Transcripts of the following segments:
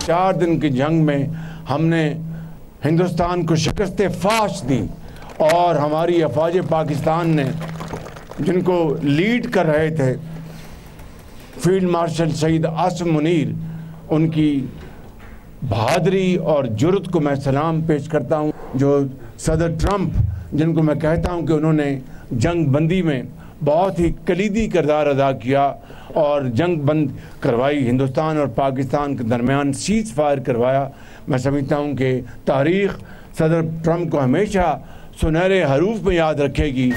4 दिन की जंग में हमने हिंदुस्तान को शिकस्त फाश दी और हमारी अफवाज पाकिस्तान ने, जिनको लीड कर रहे थे फील्ड मार्शल शहीद आसिम मुनीर, उनकी बहादुरी और जुर्रत को मैं सलाम पेश करता हूँ। जो सदर ट्रंप, जिनको मैं कहता हूँ कि उन्होंने जंग बंदी में बहुत ही कलीदी किरदार अदा किया और जंग बंद करवाई, हिंदुस्तान और पाकिस्तान के दरमियान सीज़ फायर करवाया। मैं समझता हूँ कि तारीख़ सदर ट्रंप को हमेशा सुनहरे हरूफ में याद रखेगी।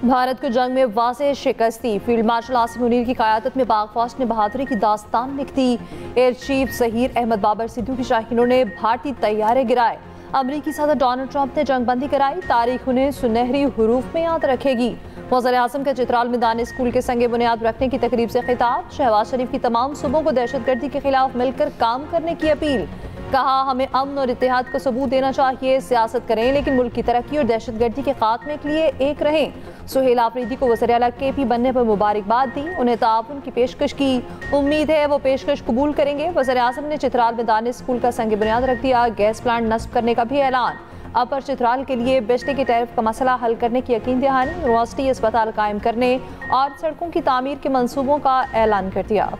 भारत को जंग में वाज़ेह शिकस्ती, फील्ड मार्शल आसिम मुनीर की क़यादत में पाक फौज ने बहादुरी की दास्तान लिख दी। एयर चीफ ज़हीर अहमद बाबर सिद्धू की शाहीनों ने भारतीय तैयारे गिराए। अमरीकी सदर डोनाल्ड ट्रंप ने जंग बंदी कराई, तारीख उन्हें सुनहरी हुरूफ में याद रखेगी। वज़ीर आज़म का चित्राल मैदान स्कूल के संगे बुनियाद रखने की तकरीब से खिताब। शहबाज शरीफ की तमाम सूबों को दहशतगर्दी के खिलाफ मिलकर काम करने की अपील। कहा, हमें अमन और इत्तेहाद को सबूत देना चाहिए। सियासत करें लेकिन मुल्क की तरक्की और दहशतगर्दी के खात्मे के लिए एक रहें। सुहेल आफरीदी को वज़ीर आला KP बनने पर मुबारकबाद दी, उन्हें ताउन की पेशकश की। उम्मीद है वो पेशकश कबूल करेंगे। वज़ीर आज़म ने चित्राल मैदान स्कूल का संग बुनियाद रख दिया। गैस प्लांट नस्ब करने का भी ऐलान। अपर चित्राल के लिए बिजली की टैरिफ का मसला हल करने की यकीन दहानी। यूनिवर्सिटी अस्पताल कायम करने और सड़कों की तामीर के मंसूबों का ऐलान कर दिया।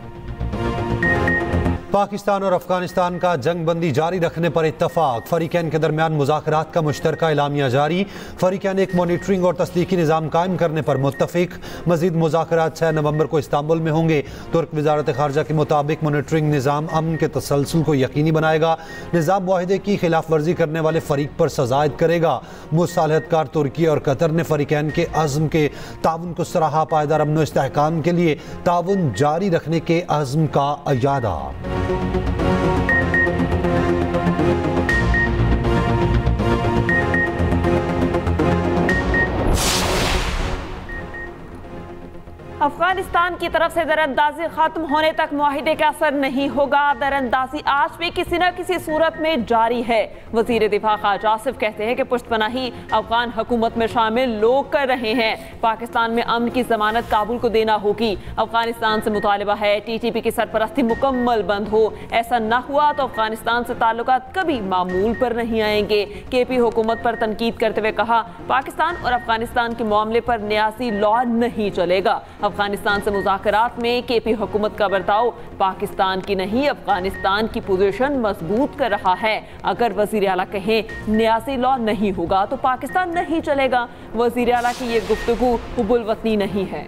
पाकिस्तान और अफगानिस्तान का जंग बंदी जारी रखने पर इत्तफाक। फरीकैन के दरमियान मुज़ाकरात का मुश्तरका एलामिया जारी। फरीकैन एक मॉनिटरिंग और तस्दीकी निज़ाम कायम करने पर मुत्तफिक। मजीद मुज़ाकरात 6 नवंबर को इस्तांबुल में होंगे। तुर्क वज़ारत ख़ारजा के मुताबिक मॉनिटरिंग निज़ाम अमन के तसलसल को यकीनी बनाएगा। निज़ाम मुआहदे की खिलाफ वर्जी करने वाले फरीक पर सज़ा आयद करेगा। मुसालहतकार तुर्की और कतर ने फरीकैन के अज़्म के ताउन को सराहा। पायदार अमन व इस्तेहकाम के लिए ताउन जारी रखने के अज़्म का अयादा। अफगानिस्तान की तरफ से दरअंदाजी खत्म होने तक मुआहिदे का असर नहीं होगा। दरअंदाजी आज भी किसी न किसी सूरत में जारी है। वजीर दिफा ख्वाजा आसिफ कहते हैं कि पुश्तपनाही अफगान हुकूमत में शामिल लोग कर रहे हैं। पाकिस्तान में अमन की जमानत काबुल को देना होगी। अफगानिस्तान से मुतालबा है TTP की सरपरस्ती मुकम्मल बंद हो। ऐसा न हुआ तो अफगानिस्तान से ताल्लुकात कभी मामूल पर नहीं आएंगे। KP हुकूमत पर तनकीद करते हुए कहा, पाकिस्तान और अफगानिस्तान के मामले पर न्यासी लॉ नहीं चलेगा। अफगानिस्तान से मुज़ाकरात में KP हुकूमत का बर्ताव पाकिस्तान की नहीं अफगानिस्तान की पोजीशन मजबूत कर रहा है। अगर वज़ीर आला कहें न्यासी लॉ नहीं होगा तो पाकिस्तान नहीं चलेगा। वज़ीर आला की ये गुफ्तगू हुब्बुल वतनी नहीं है।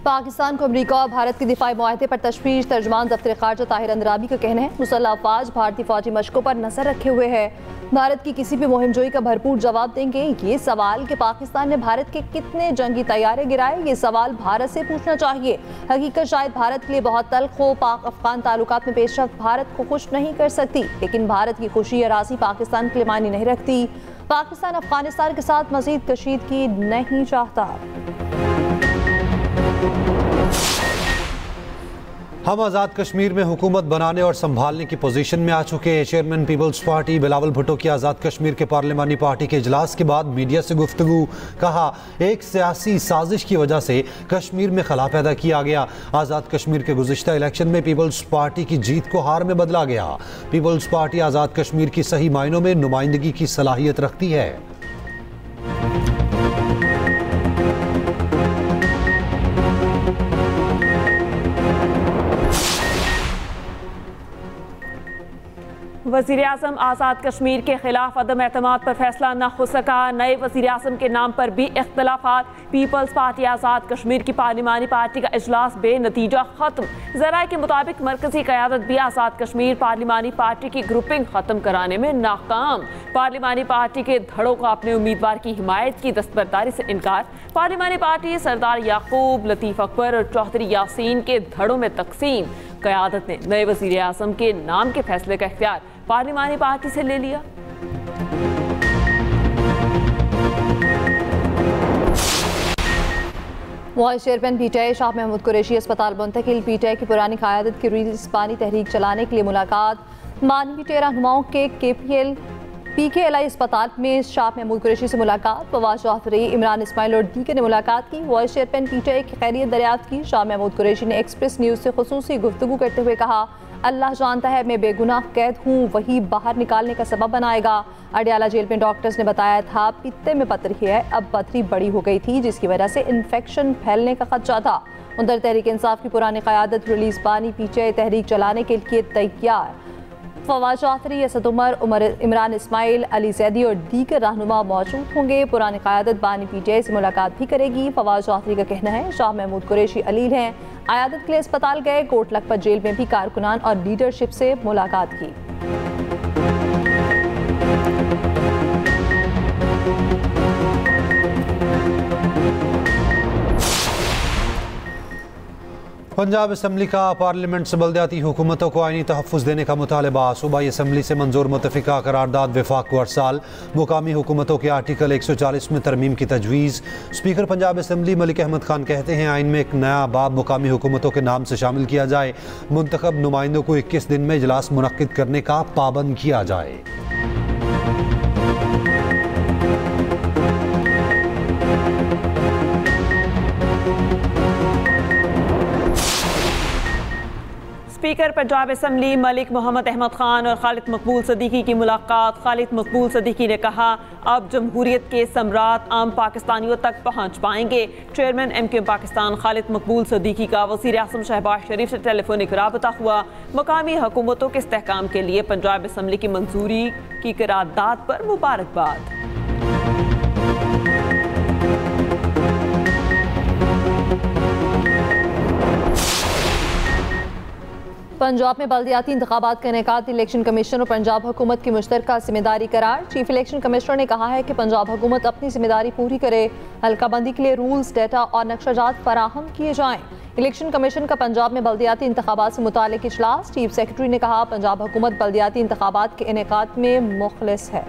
पाकिस्तान को अमरीका और भारत के दिफाई मुआहदे पर तशवीश। तर्जमान दफ्तर ख़ारजा ताहिर अंद्राबी का कहना है, मुसल्लह अफवाज भारतीय फौजी मशकों पर नजर रखे हुए है। भारत की किसी भी मुहिमजोई का भरपूर जवाब देंगे। ये सवाल कि पाकिस्तान ने भारत के कितने जंगी तैयारे गिराए, ये सवाल भारत से पूछना चाहिए। हकीकत शायद भारत के लिए बहुत तल्ख हो। पाक अफगान ताल्लुकात में पेशरफ्त भारत को खुश नहीं कर सकती, लेकिन भारत की खुशी या राज़ी पाकिस्तान के लिए मायने नहीं रखती। पाकिस्तान अफगानिस्तान के साथ मजीद कशीदगी नहीं चाहता। हम आज़ाद कश्मीर में हुकूमत बनाने और संभालने की पोजीशन में आ चुके हैं। Chairman Peoples Party Bilawal Bhutto की आज़ाद कश्मीर के पार्लिमानी पार्टी के इजलास के बाद मीडिया से गुफ्तगू। कहा, एक सियासी साजिश की वजह से कश्मीर में खला पैदा किया गया। आज़ाद कश्मीर के गुज़िश्ता इलेक्शन में पीपल्स पार्टी की जीत को हार में बदला गया। पीपल्स पार्टी आज़ाद कश्मीर की सही मायनों में नुमाइंदगी की सलाहियत रखती है। वज़ीर आज़म आज़ाद कश्मीर के खिलाफ अदम एतमाद पर फैसला न हो सका। नए वज़ीर आज़म के नाम पर भी इख्तलाफात। पीपल्स पार्टी आज़ाद कश्मीर की पार्लिमानी पार्टी का इजलास बेनतीजा खत्म। ज़राए के मुताबिक मरकजी क़यादत भी आज़ाद कश्मीर पार्लिमानी पार्टी की ग्रुपिंग ख़त्म कराने में नाकाम। पार्लिमानी पार्टी के धड़ों का अपने उम्मीदवार की हिमायत की दस्तबरदारी से इनकार। पार्लिमानी पार्टी सरदार याकूब, लतीफ़ अकबर और चौधरी यासीन के धड़ों में तकसीम। क़यादत ने नए वज़ीर आज़म के नाम के फैसले का इख्तियार पार्लिमानी पार्टी से ले लिया। Vice chairman PTI Shah Mahmood Qureshi अस्पताल मुंतकिल। PTI की पुरानी क़यादत की रील इस्पानी तहरीक चलाने के लिए मुलाकात। मानवी रहनुमाओं के KPL PKLI अस्पताल में शाह महमूद कुरैशी से मुलाकात। फवाद चौधरी, इमरान इस्माइल और दीगर ने मुलाकात की। वाइस चेयरमैन PTI की खैरियत दरियाफ्त की। शाह महमूद कुरैशी ने एक्सप्रेस न्यूज़ से खुसूसी गुफ्तगू करते हुए कहा, अल्लाह जानता है मैं बेगुनाह कैद हूँ, वही बाहर निकालने का सबब बनाएगा। अडियाला जेल में डॉक्टर्स ने बताया था पित्ते में पथरी है, अब पथरी बड़ी हो गई थी जिसकी वजह से इन्फेक्शन फैलने का खदशा था। उधर तहरीक इंसाफ की पुरानी क़यादत रिलीज बानी PTI तहरीक चलाने के लिए तैयार। फवाद चौधरी, असद उमर, इमरान इस्माइल, अली जैदी और दीगर रहनुमा मौजूद होंगे। पुरानी क़यादत बानी PTI से मुलाकात भी करेगी। फवाद चौधरी का कहना है शाह महमूद कुरैशी अलील हैं, आयादत के लिए अस्पताल गए, कोट लखपत जेल में भी कारकुनान और लीडरशिप से मुलाकात की। पंजाब असम्बली का पार्लियामेंट से बल्दियाती हुकूमतों को आईनी तहफ़्फ़ुज़ देने का मुतालबा। सूबाई असम्बली से मंजूर मुतफ़िका करारदाद विफाक को अरसाल। मुकामी हुकूमतों के आर्टिकल 140 में तरमीम की तजवीज़। स्पीकर पंजाब असम्बली मलिक अहमद खान कहते हैं आइन में एक नया बाब मुकामी हुकूमतों के नाम से शामिल किया जाए। मुंतखब नुमाइंदों को 21 दिन में इजलास मुनक्किद करने का पाबंद किया जाए। स्पीकर पंजाब असम्बली मलिक मोहम्मद अहमद खान और खालिद मकबूल सदीकी की मुलाकात। खालिद मकबूल सदीकी ने कहा, अब जमहूरियत के सम्राट आम पाकिस्तानियों तक पहुँच पाएंगे। चेयरमैन MKM पाकिस्तान खालिद मकबूल सदीकी का वज़ीर आज़म शहबाज शरीफ से टेलीफोनिक राबता हुआ। मकामी हुकूमतों के इस्तेहकाम के लिए पंजाब असम्बली की मंजूरी की करारदाद पर मुबारकबाद। पंजाब में बल्दियाती इंतखाबात का इनेकाद। इलेक्शन कमीशन और पंजाब हुकूमत की मुश्तरका जिम्मेदारी करार। चीफ इलेक्शन कमिश्नर ने कहा है कि पंजाब हुकूमत अपनी जिम्मेदारी पूरी करे। हल्का बंदी के लिए रूल्स, डाटा और नक्शाजात फराहम किए जाएं। इलेक्शन कमीशन का पंजाब में बल्दियाती इंतखाबात से मुताल्लिक इजलास। चीफ सेक्रेटरी ने कहा, पंजाब हुकूमत बल्दियाती इंतखाबात के इनेकाद में मुखलिस है।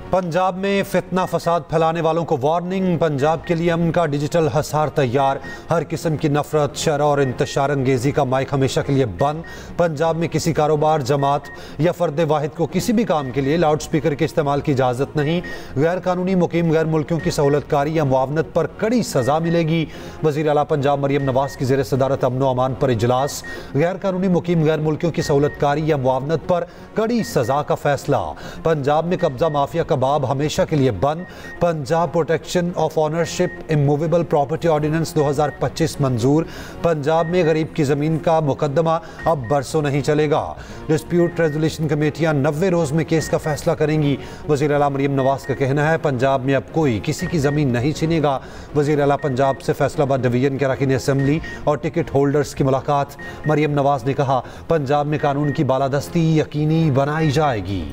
पंजाब में फितना फसाद फैलाने वालों को वार्निंग। पंजाब के लिए अमन का डिजिटल हसार तैयार। हर किस्म की नफरत, शर और इंतशार अंगेजी का माइक हमेशा के लिए बंद। पंजाब में किसी कारोबार, जमात या फर्द वाहिद को किसी भी काम के लिए लाउड स्पीकर के इस्तेमाल की इजाज़त नहीं। गैर कानूनी मुकीम गैर मुल्कियों की सहूलतकारी या मुआवनत पर कड़ी सज़ा मिलेगी। वज़ीर आला पंजाब मरियम नवाज़ की ज़ेर सदारत अमन व अमान पर इजलास। गैर कानूनी मुकीम गैर मुल्कियों की सहूलतकारी या मुआवनत पर कड़ी सज़ा का फैसला। पंजाब में कब्जा माफिया का बाब हमेशा के लिए बंद। Punjab protection of ownership immovable property ordinance 2025 मंजूर। पंजाब में गरीब की जमीन का मुकदमा अब बरसों नहीं चलेगा। डिस्प्यूट रेजोल्यूशन कमेटियां 90 रोज में केस का फैसला करेंगी। वज़ीर आला मरियम नवाज का कहना है, पंजाब में अब कोई किसी की जमीन नहीं छीनेगा। वज़ीर आला पंजाब से फैसलाबाद डिवीजन के अरकान असेंबली और टिकट होल्डर्स की मुलाकात। मरियम नवाज ने कहा, पंजाब में कानून की बालादस्ती यकीनी बनाई जाएगी।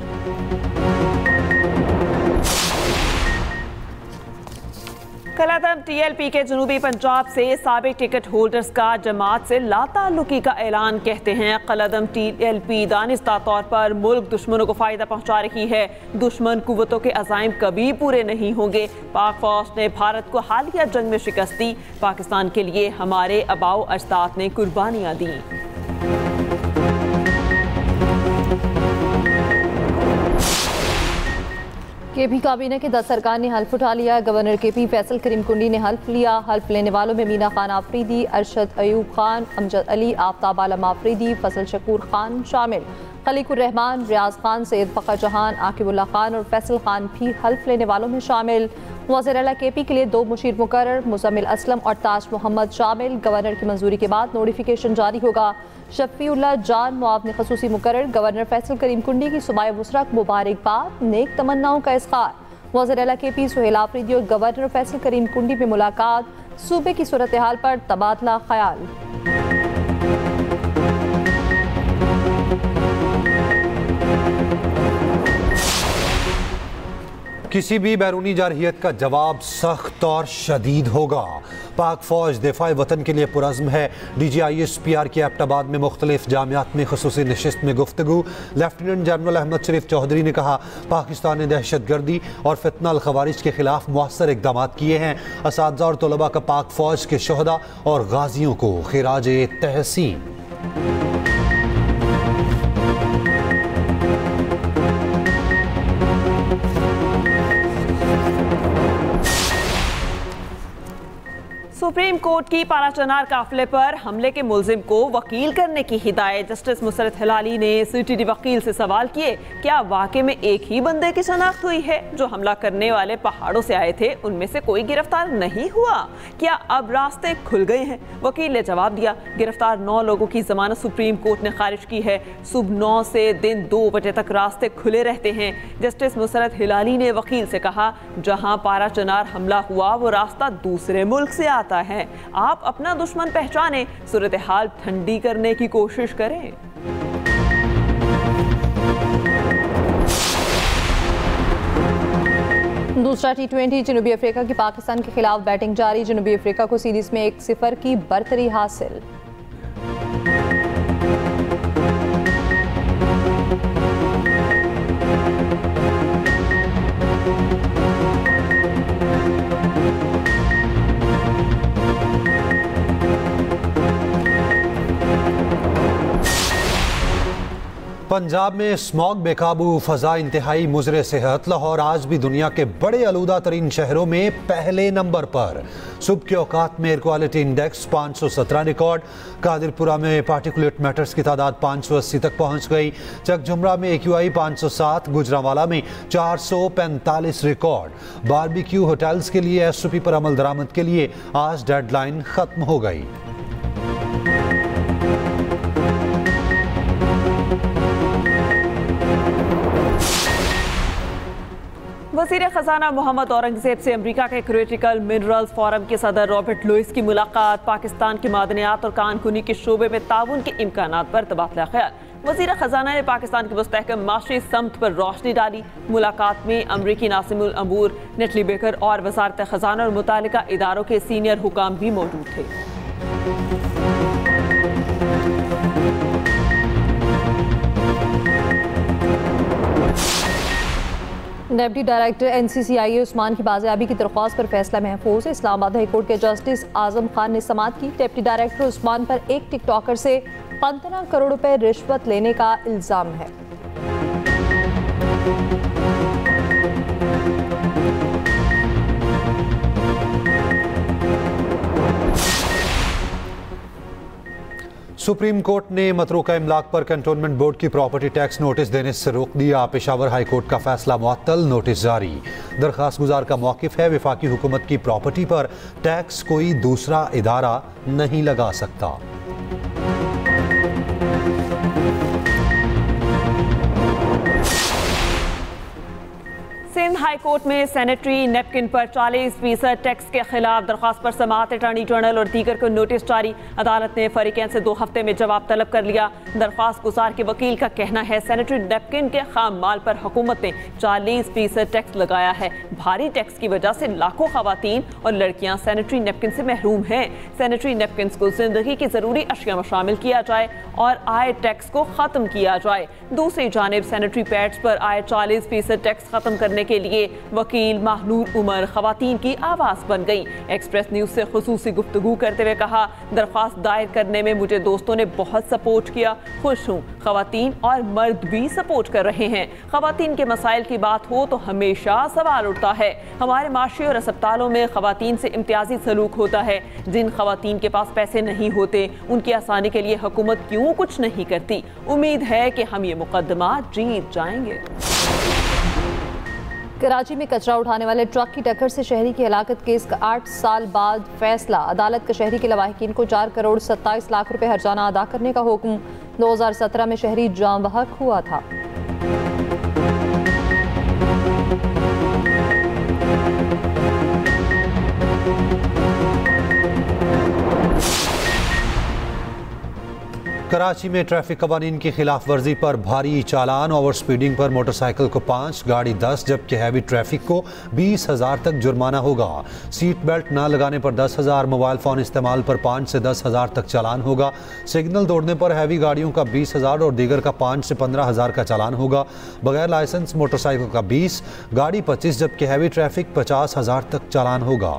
कलादम TLP के जनूबी पंजाब से साबिक टिकट होल्डर्स का जमात से लाताल्लुकी का ऐलान। कहते हैं कलादम TLP दानिस्ता तौर पर मुल्क दुश्मनों को फ़ायदा पहुंचा रही है। दुश्मन कुव्वतों के अज़ाइम कभी पूरे नहीं होंगे। पाक फौज ने भारत को हालिया जंग में शिकस्त दी। पाकिस्तान के लिए हमारे आबाओ अजदाद ने कुर्बानियाँ दी। KP काबीना के 10 सरकार ने हल्फ उठा लिया। गवर्नर KP फैसल करीम कुंडी ने हल्फ लिया। हल्फ लेने वालों में मीना खान आफरीदी, अरशद अयूब खान, अमजद अली, आफ्ताब आलम आफरीदी, फजल शकूर खान शामिल। खलीकुर रहमान, रियाज खान, सैयद फ़खर जहान, आकिबुल्ला खान और फैसल खान भी हल्फ लेने वालों में शामिल। वज़ीर आला KP के लिए 2 मुशीर मुकर्रर, मुज़म्मिल असलम और ताज मोहम्मद शामिल। गवर्नर की मंजूरी के बाद नोटिफिकेशन जारी होगा। शफ़ीउल्लाह जान मुआवने ख़ुसूसी मुकर्रर। गवर्नर फैसल करीम कुंडी की सुबाए वुसरा को मुबारकबाद, नेक तमन्नाओं का इज़हार। वज़ीर आला KP सुहेल आफरीदी और गवर्नर फैसल करीम कुंडी में मुलाकात। सूबे की सूरत हाल पर तबादला ख्याल। किसी भी बैरूनी जारहियत का जवाब सख्त और शदीद होगा। पाक फौज दिफाए वतन के लिए पुरज़्म है। DGISPR की एबटाबाद में मुख्तलिफ जामियात में खुसूसी नशिस्त में गुफ्तगू। लेफ्टिनेंट जनरल अहमद शरीफ चौधरी ने कहा, पाकिस्तान ने दहशत गर्दी और फितना अल खवारिज के खिलाफ मौसर इक़दाम किए हैं। असातिज़ा और तलबा का पाक फौज के शहदा और गाजियों को खिराज तहसीन। सुप्रीम कोर्ट की पाराचनार काफिले पर हमले के मुलजिम को वकील करने की हिदायत। जस्टिस मुसरत हिलाली ने CTD वकील से सवाल किए, क्या वाकई में एक ही बंदे की शनाख्त हुई है? जो हमला करने वाले पहाड़ों से आए थे उनमें से कोई गिरफ्तार नहीं हुआ? क्या अब रास्ते खुल गए हैं? वकील ने जवाब दिया, गिरफ्तार 9 लोगों की जमानत सुप्रीम कोर्ट ने खारिज की है। सुबह 9 से दिन 2 बजे तक रास्ते खुले रहते हैं। जस्टिस मुसरत हिलाली ने वकील से कहा, जहां पाराचनार हमला हुआ वो रास्ता दूसरे मुल्क से आता है। आप अपना दुश्मन पहचाने, सूरत हाल ठंडी करने की कोशिश करें। दूसरा T20 जनूबी अफ्रीका की पाकिस्तान के खिलाफ बैटिंग जारी। जनूबी अफ्रीका को सीरीज में 1-0 की बरतरी हासिल। पंजाब में स्मॉग बेकाबू, फजा इंतहाई मुजरे सेहत। लाहौर आज भी दुनिया के बड़े आलूदा तरीन शहरों में पहले नंबर पर। सुबह के औकात में एयर क्वालिटी इंडेक्स 517 रिकॉर्ड। कादिरपुरा में पार्टिकुलेट मैटर्स की तादाद 580 तक पहुंच गई। चकझुमरा में AQI 507, गुजरांवाला में 445 रिकॉर्ड। बारबेक्यू होटल्स के लिए SOP पर अमल दरामद के लिए आज डेडलाइन खत्म हो गई। वज़ीर ख़ज़ाना मोहम्मद औरंगज़ेब से अमेरिका के क्रिटिकल मिनरल्स फोरम के सदर रॉबर्ट लुइस की मुलाकात। पाकिस्तान की मादनियात और कानकुनी के शोबे में ताउन के इम्कानात पर तबादला ख्याल। वज़ीर ख़ज़ाना ने पाकिस्तान की मुस्तहकम माशी समत पर रोशनी डाली। मुलाकात में अमरीकी नासिमुल अबूर, नेटली बेकर और वज़ारत ख़ज़ाना और मुतालिका इदारों के सीनियर हुकाम भी मौजूद थे। डिप्टी डायरेक्टर NCCIA उस्मान की बाजियाबी की दरख्वास्त पर फैसला महफूज। इस्लामाबाद हाई कोर्ट के जस्टिस आजम खान ने समाअत की। डिप्टी डायरेक्टर उस्मान पर एक टिकटॉकर से 15 करोड़ रुपए रिश्वत लेने का इल्जाम है। सुप्रीम कोर्ट ने मतरूका इमलाक पर कंटोनमेंट बोर्ड की प्रॉपर्टी टैक्स नोटिस देने से रोक दिया। पेशावर हाई कोर्ट का फैसला मुअत्तल, नोटिस जारी। दरखास्त गुजार का मौक़िफ़ है, वफाकी हुकूमत की प्रॉपर्टी पर टैक्स कोई दूसरा इदारा नहीं लगा सकता। सिंध हाई कोर्ट में सैनिटरी नैपकिन पर 40% टैक्स के खिलाफ दरख्वास्त पर समाअत अटॉर्नी जनरल और दीगर को नोटिस जारी। अदालत ने फरीकैन से 2 हफ्ते में जवाब तलब कर लिया। दरख्वास्त गुजार के वकील का कहना है, सैनिटरी नैपकिन के खाम माल पर हुकूमत ने 40% टैक्स लगाया है। भारी टैक्स की वजह से लाखों खवातीन और लड़कियां सैनिटरी नैपकिन से महरूम हैं। सैनिटरी नैपकिन को जिंदगी की जरूरी अशिया में शामिल किया जाए और आय टैक्स को खत्म किया जाए। दूसरी जानिब सैनिटरी पैड्स पर आए 40% टैक्स खत्म करने के लिए वकील महनूर उमर खवातीन की आवाज बन गई। एक्सप्रेस न्यूज से खुसूसी गुफ्तगू करते हुए कहा, दरख्वास्त दायर करने में मुझे दोस्तों ने बहुत सपोर्ट किया, खुश हूँ। खवातीन और मर्द भी सपोर्ट कर रहे हैं। खवातीन के मसाइल की बात हो तो हमेशा सवाल उठता है। हमारे माशी और अस्पतालों में खवातीन से इम्तियाजी सलूक होता है। जिन खवातीन के पास पैसे नहीं होते उनकी आसानी के लिए हुकूमत क्यों कुछ नहीं करती। उम्मीद है कि हम ये मुकदमा जीत जाएंगे। कराची में कचरा उठाने वाले ट्रक की टक्कर से शहरी की हलाकत केस का 8 साल बाद फैसला। अदालत का शहरी के लवाहिकीन को 4 करोड़ 27 लाख रुपए हर्जाना अदा करने का हुक्म। 2017 में शहरी जाम बहक हुआ था। कराची में ट्रैफिक कवानीन की खिलाफ वर्जी पर भारी चालान, ओवर स्पीडिंग पर मोटरसाइकिल को 5, गाड़ी 10 जबकि हैवी ट्रैफिक को 20,000 तक जुर्माना होगा। सीट बेल्ट न लगाने पर 10,000, मोबाइल फ़ोन इस्तेमाल पर 5 से 10,000 तक चालान होगा। सिग्नल तोड़ने पर हैवी गाड़ियों का 20,000 और दीगर का 5 से 15,000 का चालान होगा। बगैर लाइसेंस मोटरसाइकिल का 20, गाड़ी 25 जबकि हैवी ट्रैफिक 50,000 तक चालान होगा।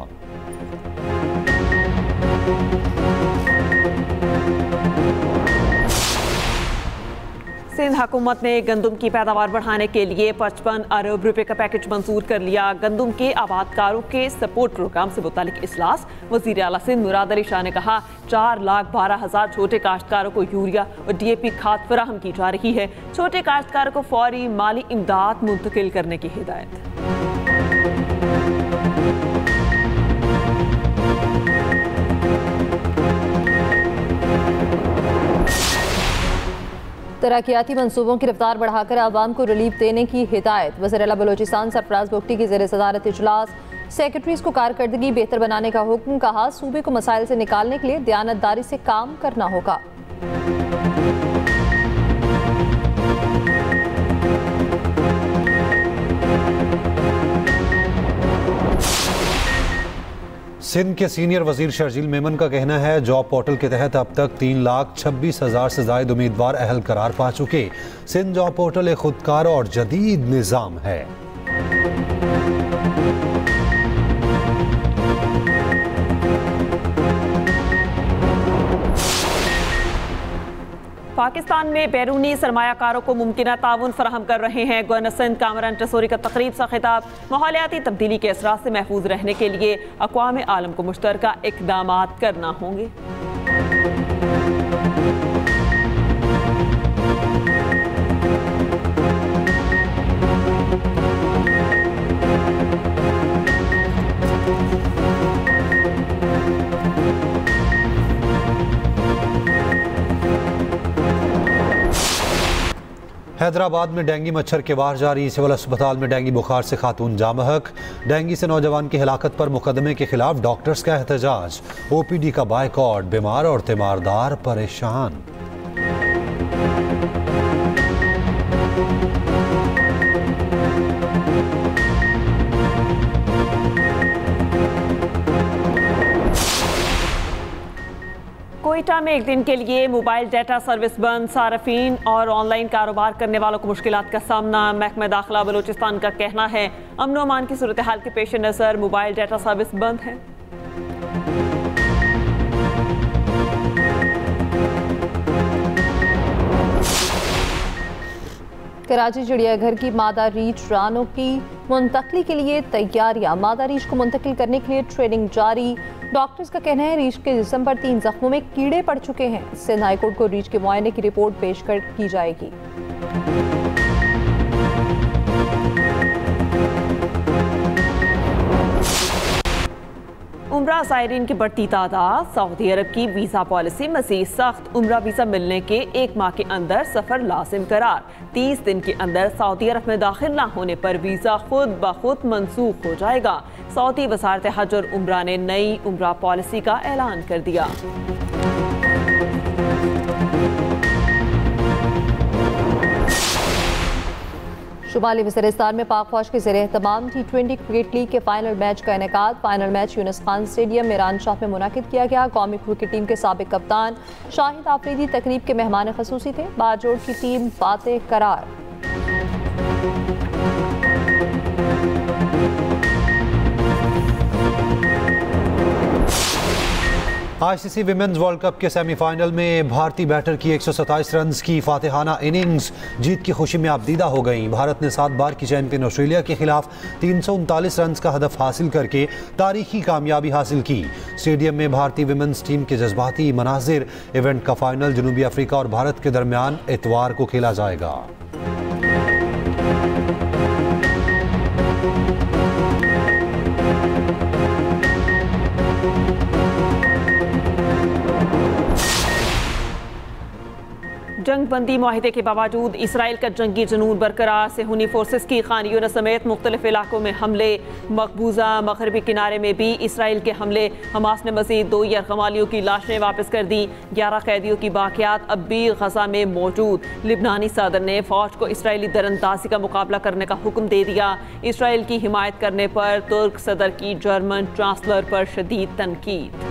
सिंध हुकूमत ने गंदम की पैदावार बढ़ाने के लिए 55 अरब रुपए का पैकेज मंजूर कर लिया। गंदम के आबादकारों के सपोर्ट प्रोग्राम से मुतालिक इजलास। वज़ीर आला सिंध मुराद अली शाह ने कहा 4,12,000 छोटे काश्तकारों को यूरिया और DAP खाद फराहम की जा रही है। छोटे काश्तकारों को फौरी माली इमदाद मुंतकिल करने की हिदायत। तरक्याती मंसूबों की रफ्तार बढ़ाकर आवाम को रिलीफ देने की हिदायत। वज़ीर आला बलोचिस्तान सरफराज बुगटी की ज़ेर सदारत इजलास। सेक्रेटरीज को कारकर्दगी बेहतर बनाने का हुक्म। कहा सूबे को मसाइल से निकालने के लिए दयानतदारी से काम करना होगा। सिंध के सीनियर वजीर शर्जील मेमन का कहना है जॉब पोर्टल के तहत अब तक 3,26,000 से ज्यादा उम्मीदवार अहल करार पा चुके। सिंध जॉब पोर्टल एक खुदकार और जदीद निज़ाम है। पाकिस्तान में बैरूनी सरमायाकारों को मुमकिना ताउन फराहम कर रहे हैं। गवर्नर सिंध कामरान टसोरी का तकरीब सा खिताब। माहौलियाती तब्दीली के असरात से महफूज रहने के लिए अक़वाम आलम को मुश्तरका इक़दामात करना होंगे। हैदराबाद में डेंगू मच्छर के वार जारी। सिविल अस्पताल में डेंगू बुखार से खातून जामहक। डेंगू से नौजवान की हिलाकत पर मुकदमे के खिलाफ डॉक्टर्स का एहतजाज। OPD का बायकॉट। बीमार और तीमारदार परेशान। कोयटा में एक दिन के लिए मोबाइल डेटा सर्विस बंद। सार्फिन और ऑनलाइन कारोबार करने वालों को मुश्किलात का सामना। महकमा दाखिला बलूचिस्तान का कहना है अमन और अमान की सूरत हाल के पेश नज़र मोबाइल डेटा सर्विस बंद है। कराची चिड़ियाघर की मादा रीछ रानों की मुंतकली के लिए तैयारियां। मादा रीछ को मुंतकिल करने के लिए ट्रेनिंग जारी। डॉक्टर्स का कहना है रीछ के जिस्म पर 3 जख्मों में कीड़े पड़ चुके हैं। सिंध हाईकोर्ट को रीछ के मुआयने की रिपोर्ट पेश की जाएगी। उम्रा ज़ायरीन की बढ़ती तादाद। सऊदी अरब की वीज़ा पॉलिसी मज़ीद सख्त। उम्रा वीज़ा मिलने के 1 माह के अंदर सफ़र लाजिम करार। 30 दिन के अंदर सऊदी अरब में दाखिल न होने पर वीज़ा खुद ब खुद मनसूख हो जाएगा। सऊदी वज़ारत हज और उम्रा ने नई उम्रा पॉलिसी का ऐलान कर दिया। शुमाली वज़ीरिस्तान में पाक फौज के ज़ेर एहतमाम T20 क्रिकेट लीग के फाइनल मैच का इनेकाद। Final match Younis Khan stadium Miran Shah में मुनाकिद किया गया। कौमी क्रिकेट टीम के साबिक कप्तान शाहिद आफरीदी तकरीब के मेहमान खसूसी थे। बाजोड़ की टीम बातें करार। ICC विमेंस वर्ल्ड कप के सेमीफाइनल में भारतीय बैटर की 127 रन की फातिहाना इनिंग्स जीत की खुशी में आबदीदा हो गई। भारत ने 7 बार की चैंपियन ऑस्ट्रेलिया के खिलाफ 339 रन का हदफ हासिल करके तारीखी कामयाबी हासिल की। स्टेडियम में भारतीय विमेंस टीम के जज्बाती मनाजिर। इवेंट का फाइनल जनूबी अफ्रीका और भारत के दरमियान इतवार को खेला जाएगा। जंग बंदी माहिदे के बावजूद इसराइल का जंगी जुनून बरकरार। सेहूनी फोर्सेस की खान यूनिस समेत मुख्तलिफ इलाकों में हमले। मकबूजा मगरबी किनारे में भी इसराइल के हमले। हमास ने मजीद 2 यरगमालियों की लाशें वापस कर दी। 11 कैदियों की बाकियात अब भी गजा में मौजूद। लिबनानी सदर ने फौज को इसराइली दरअंदाजी का मुकाबला करने का हुक्म दे दिया। इसराइल की हिमायत करने पर तुर्क सदर की जर्मन चांसलर पर शदीद तनकीद।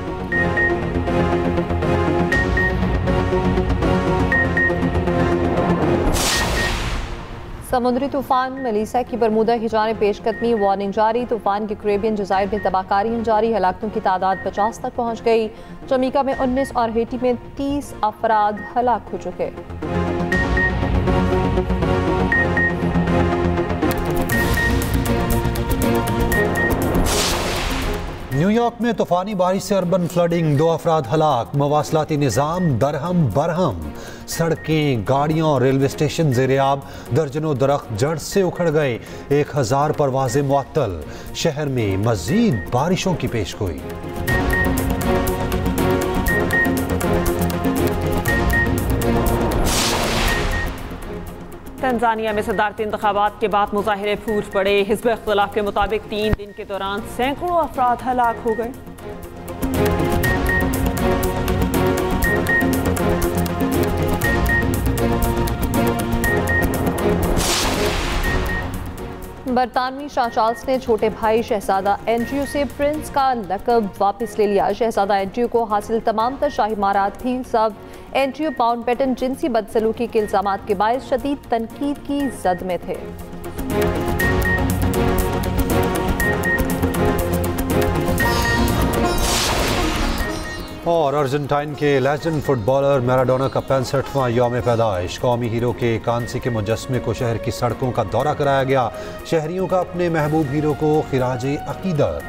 समुद्री तूफान मेलिसा की बरमूदा की जानिब पेशकदमी। वार्निंग जारी। तूफान के कैरेबियन जज़ायर में तबाहकारियां जारी। हलाकतों की तादाद 50 तक पहुंच गई। जमैका में 19 और हेटी में 30 अफराद हलाक हो चुके। न्यूयॉर्क में तूफानी बारिश से अर्बन फ्लडिंग, 2 अफराद हलाक। मवासलाती निज़ाम दरहम बरहम। सड़कें, गाड़ियां और रेलवे स्टेशन ज़ेरे-आब। दर्जनों दरख्त जड़ से उखड़ गए। 1000 परवाज़ें मुअत्तल। शहर में मज़ीद बारिशों की पेशगोई। तंजानिया में सदारती इंतखाबात के बाद मुजाहिरे फूट पड़े। हिज़्ब इख्तिलाफ के मुताबिक 3 दिन के दौरान सैकड़ों अफराद हलाक हो गए। बरतानवी शाह चार्ल्स ने छोटे भाई शहजादा एंड्रयू से प्रिंस का लक़ब वापस ले लिया। शहजादा एंड्रयू को हासिल तमाम तर शाही इमारात थी। सब एंड्रयू माउंटबेटन जिनसी बदसलूकी के इल्ज़ामात के बायस शदीद तनकीद की जद में थे। और अर्जेंटाइन के लेजेंड फुटबॉलर मैराडोना का 65वां यौम पैदाइश। कौमी हीरो के कांसे के मुजस्मे को शहर की सड़कों का दौरा कराया गया। शहरियों का अपने महबूब हीरो को खिराज अकीदत।